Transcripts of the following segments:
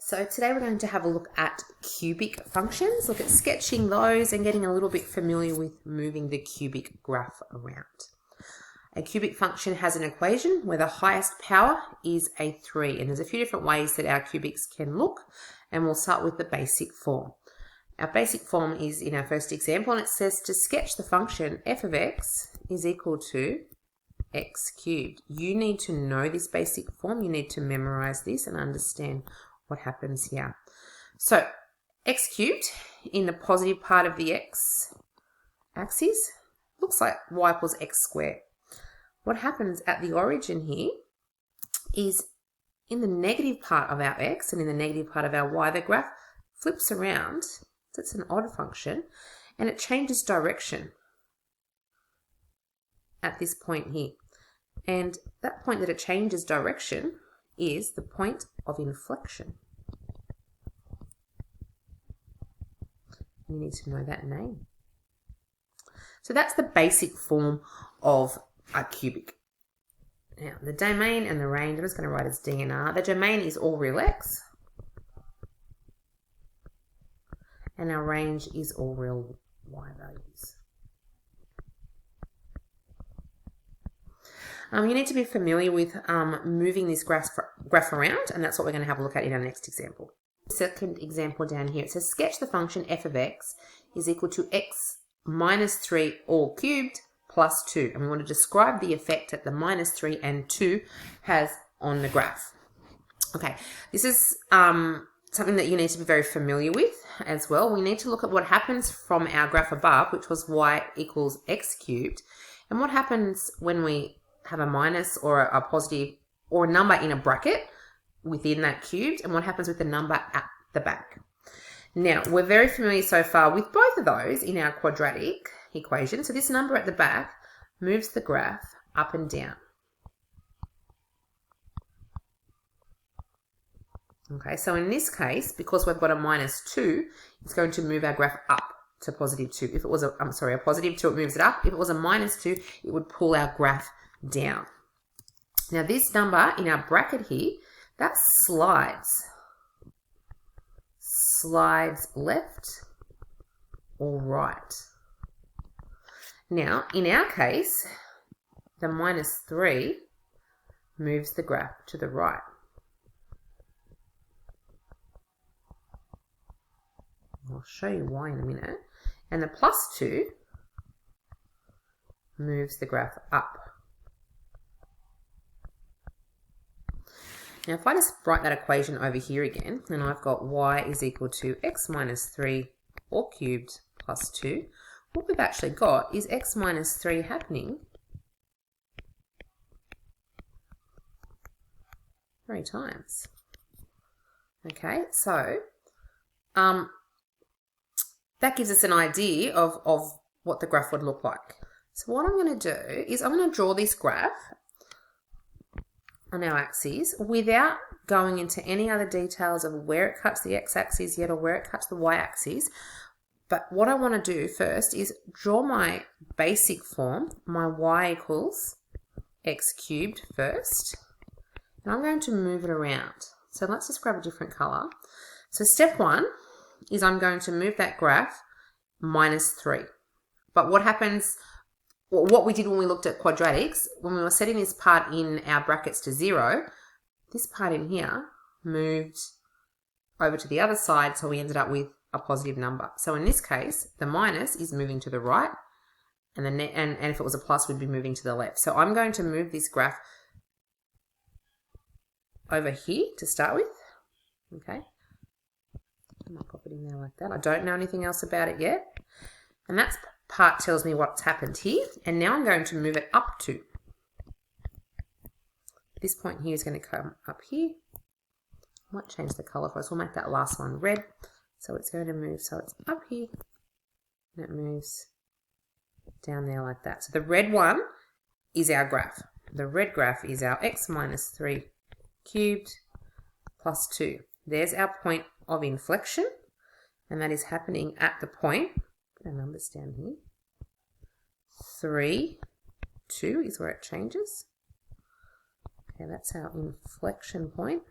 So today we're going to have a look at cubic functions, look at sketching those and getting a little bit familiar with moving the cubic graph around. A cubic function has an equation where the highest power is a 3, and there's a few different ways that our cubics can look, and we'll start with the basic form. Our basic form is in our first example, and it says to sketch the function f of x is equal to x cubed. You need to know this basic form, you need to memorize this and understand what happens here. So x cubed in the positive part of the x axis looks like y equals x squared. What happens at the origin here is in the negative part of our x and in the negative part of our y, the graph flips around. So it's an odd function and it changes direction at this point here. And that point that it changes direction is the point of inflection. You need to know that name. So that's the basic form of a cubic. Now, the domain and the range, I'm just going to write as D and R. The domain is all real X. And our range is all real Y values. You need to be familiar with moving this graph around, and that's what we're going to have a look at in our next example. Second example down here, it says sketch the function f of x is equal to x minus 3 all cubed plus 2. And we want to describe the effect that the minus 3 and 2 has on the graph. Okay, this is something that you need to be very familiar with as well. We need to look at what happens from our graph above, which was y equals x cubed, and what happens when we have a minus or a positive or a number in a bracket within that cubed, and what happens with the number at the back. Now, we're very familiar so far with both of those in our quadratic equation. So this number at the back moves the graph up and down. Okay, so in this case, because we've got a minus 2, it's going to move our graph up to positive 2. If it was a positive 2, it moves it up. If it was a minus 2, it would pull our graph down. Now this number in our bracket here, that slides left or right. Now in our case, the minus 3 moves the graph to the right. I'll show you why in a minute. And the plus 2 moves the graph up. Now, if I just write that equation over here again, and I've got y is equal to x minus 3 all cubed plus 2, what we've actually got is x minus 3 happening 3 times. Okay, so that gives us an idea of what the graph would look like. So what I'm going to do is I'm going to draw this graph on our axes without going into any other details of where it cuts the x-axis yet or where it cuts the y-axis. But what I want to do first is draw my basic form, my y equals x cubed first. And I'm going to move it around. So let's just grab a different color. So step 1 is I'm going to move that graph minus 3. But what happens, what we did when we looked at quadratics, when we were setting this part in our brackets to 0, this part in here moved over to the other side, so we ended up with a positive number. So in this case, the minus is moving to the right, and if it was a plus, we'd be moving to the left. So I'm going to move this graph over here to start with. Okay. I'll pop it in there like that. I don't know anything else about it yet. And that part tells me what's happened here. And now I'm going to move it up to. This point here is going to come up here. I might change the color for us. We'll make that last one red. So it's going to move. So it's up here. And it moves down there like that. So the red one is our graph. The red graph is our x minus 3 cubed plus 2. There's our point of inflection, and that is happening at the point, put our numbers down here, 3, 2 is where it changes. Okay, that's our inflection point.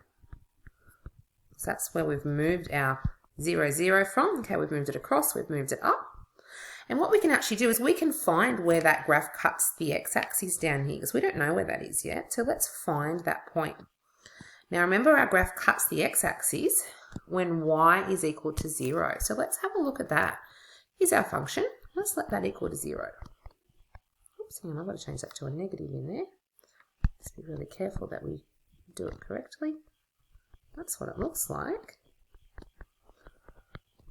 that's where we've moved our 0, 0 from. Okay, we've moved it across, we've moved it up. And what we can actually do is we can find where that graph cuts the x-axis down here, because we don't know where that is yet. So let's find that point. Now remember, our graph cuts the x-axis when y is equal to 0. So let's have a look at that. Here's our function. Let's let that equal to 0. Oops, hang on, I've got to change that to a negative in there. Let's be really careful that we do it correctly. That's what it looks like.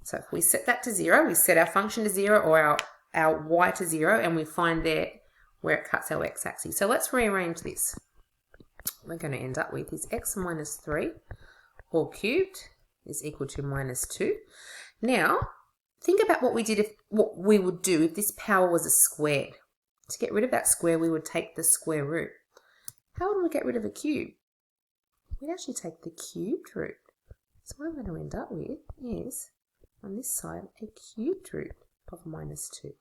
So if we set that to 0, we set our function to 0 or our y to 0, and we find there where it cuts our x-axis. So let's rearrange this. What we're going to end up with is x minus 3 all cubed is equal to minus 2. Now, think about what we would do if this power was a squared. To get rid of that square, we would take the square root. How would we get rid of a cube? We'd actually take the cubed root. So what I'm going to end up with is, on this side, a cubed root of minus 2.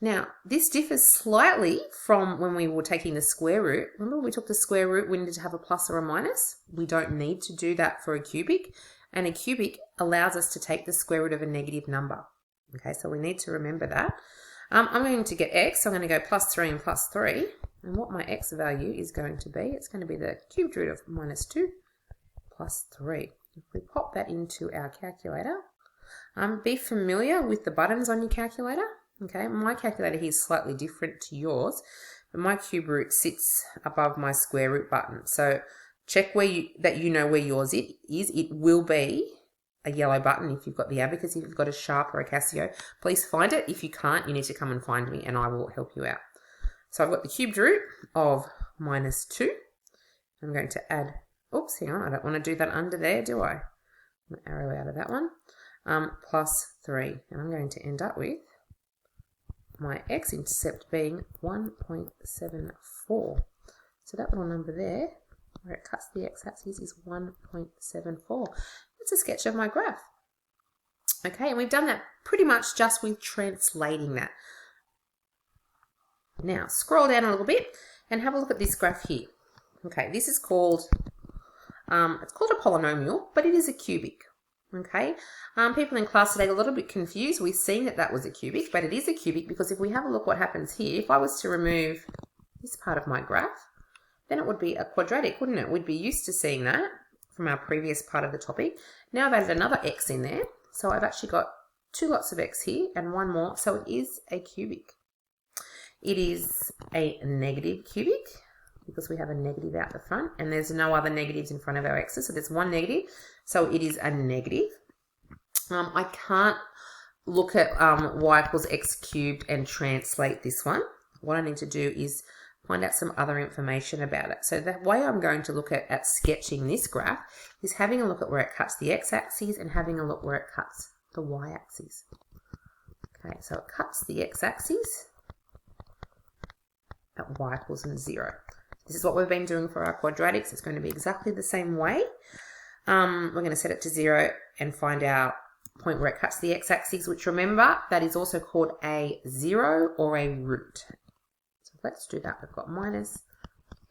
Now, this differs slightly from when we were taking the square root. Remember when we took the square root, we needed to have a plus or a minus? We don't need to do that for a cubic. And a cubic allows us to take the square root of a negative number. Okay, so we need to remember that. I'm going to get x, so I'm going to go plus 3 and plus 3. And what my x value is going to be, it's going to be the cubed root of minus 2 plus 3. If we pop that into our calculator, be familiar with the buttons on your calculator. Okay, my calculator here is slightly different to yours, but my cube root sits above my square root button. So check that you know where yours is. It will be a yellow button if you've got the Abacus. If you've got a Sharp or a Casio, please find it. If you can't, you need to come and find me and I will help you out. So I've got the cubed root of minus 2. I'm going to add, oops, hang on, I don't want to do that under there, do I? I'm going to arrow out of that one. Plus 3. And I'm going to end up with my x-intercept being 1.74. So that little number there, where it cuts the x-axis, is 1.74. That's a sketch of my graph. Okay, and we've done that pretty much just with translating that. Now, scroll down a little bit and have a look at this graph here. Okay, this is called, it's called a polynomial, but it is a cubic. Okay, people in class today are a little bit confused. We've seen that was a cubic, but it is a cubic because if we have a look what happens here, if I was to remove this part of my graph, then it would be a quadratic, wouldn't it? We'd be used to seeing that from our previous part of the topic. Now I've added another x in there, so I've actually got 2 lots of x here and 1 more, so it is a cubic. It is a negative cubic because we have a negative out the front and there's no other negatives in front of our x's, so there's 1 negative, so it is a negative. I can't look at y equals x cubed and translate this one. What I need to do is find out some other information about it. So the way I'm going to look at sketching this graph is having a look at where it cuts the x-axis and having a look where it cuts the y-axis. Okay, so it cuts the x-axis at y equals 0. This is what we've been doing for our quadratics. It's going to be exactly the same way. We're going to set it to 0 and find our point where it cuts the x-axis, which remember, that is also called a 0 or a root. So let's do that. We've got minus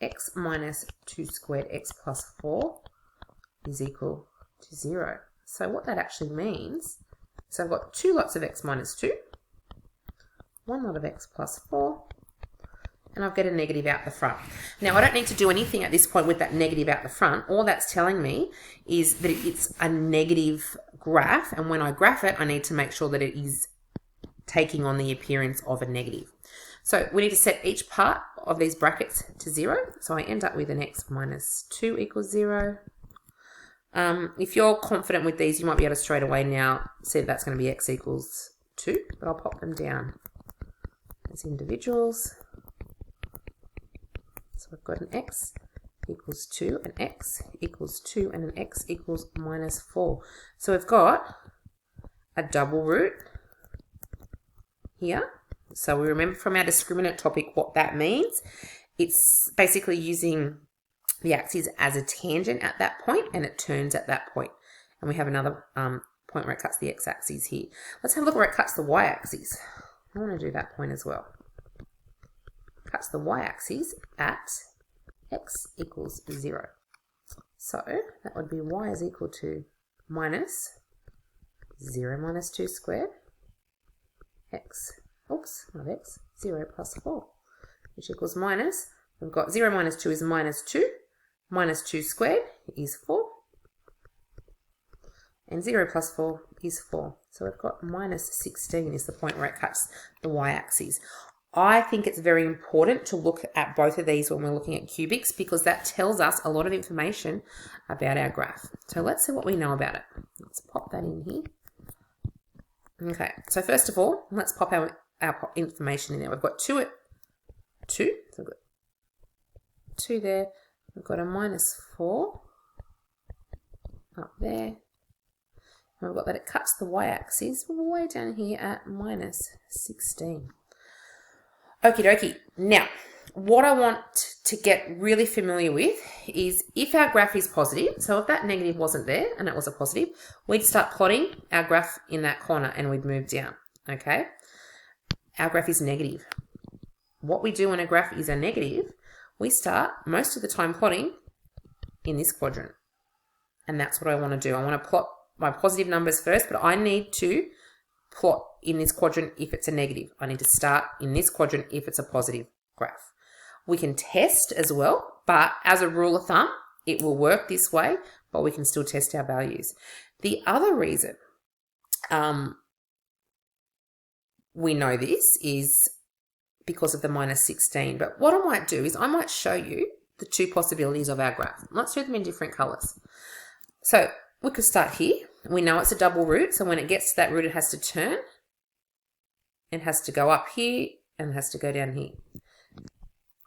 x minus 2 squared x plus 4 is equal to 0. So what that actually means, so I've got 2 lots of x minus 2, 1 lot of x plus 4, and I've got a negative out the front. Now, I don't need to do anything at this point with that negative out the front. All that's telling me is that it's a negative graph, and when I graph it, I need to make sure that it is taking on the appearance of a negative. So we need to set each part of these brackets to 0. So I end up with an x minus 2 equals 0. If you're confident with these, you might be able to straight away now see that that's going to be x equals 2, but I'll pop them down as individuals. So we've got an x equals 2, an x equals 2, and an x equals minus 4. So we've got a double root here. So we remember from our discriminant topic what that means. It's basically using the axis as a tangent at that point, and it turns at that point. And we have another point where it cuts the x-axis here. Let's have a look where it cuts the y-axis. I want to do that point as well. Cuts the y-axis at x equals 0. So that would be y is equal to minus 0 minus 2 squared x, oops, not x, 0 plus 4, which equals minus, we've got 0 minus 2 is minus 2, minus 2 squared is 4, and 0 plus 4 is 4. So we've got minus 16 is the point where it cuts the y-axis. I think it's very important to look at both of these when we're looking at cubics because that tells us a lot of information about our graph. So let's see what we know about it. Let's pop that in here. Okay, so first of all, let's pop our information in there. We've got 2 at 2, so we've got 2 there. We've got a minus 4 up there. And we've got that it cuts the y-axis all the way down here at minus 16. Okie dokie. Now, what I want to get really familiar with is if our graph is positive, so if that negative wasn't there and it was a positive, we'd start plotting our graph in that corner and we'd move down, okay? Our graph is negative. What we do when a graph is a negative, we start most of the time plotting in this quadrant. And that's what I want to do. I want to plot my positive numbers first, but I need to plot in this quadrant if it's a negative. I need to start in this quadrant if it's a positive graph. We can test as well, but as a rule of thumb, it will work this way, but we can still test our values. The other reason we know this is because of the minus 16. But what I might do is I might show you the two possibilities of our graph. Let's do them in different colors. So we could start here. We know it's a double root, so when it gets to that root, it has to turn. It has to go up here and it has to go down here.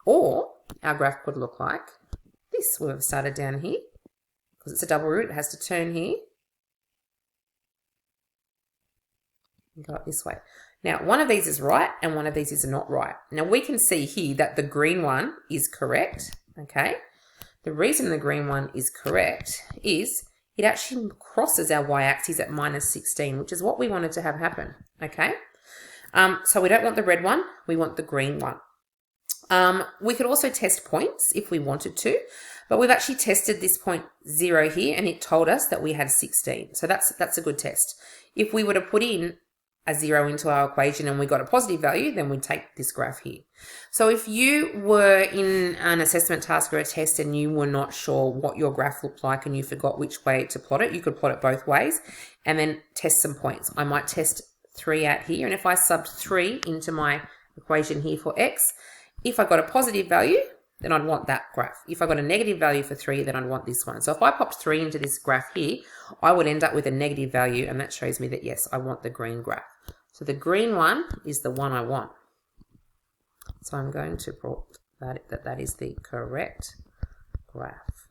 Or our graph could look like this. We've started down here. Because it's a double root, it has to turn here and go up this way. Now, one of these is right and one of these is not right. Now, we can see here that the green one is correct, okay? The reason the green one is correct is it actually crosses our y-axis at minus 16, which is what we wanted to have happen, okay? So we don't want the red one, we want the green one. We could also test points if we wanted to, but we've actually tested this point 0 here and it told us that we had 16. So that's a good test. If we were to put in a 0 into our equation and we got a positive value, then we'd take this graph here. So if you were in an assessment task or a test and you were not sure what your graph looked like and you forgot which way to plot it, you could plot it both ways and then test some points. I might test 3 out here, and if I subbed 3 into my equation here for x, if I got a positive value, then I'd want that graph. If I got a negative value for 3, then I'd want this one. So if I popped 3 into this graph here, I would end up with a negative value, and that shows me that, yes, I want the green graph. So the green one is the one I want. So I'm going to put that is the correct graph.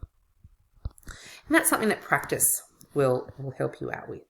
And that's something that practice will help you out with.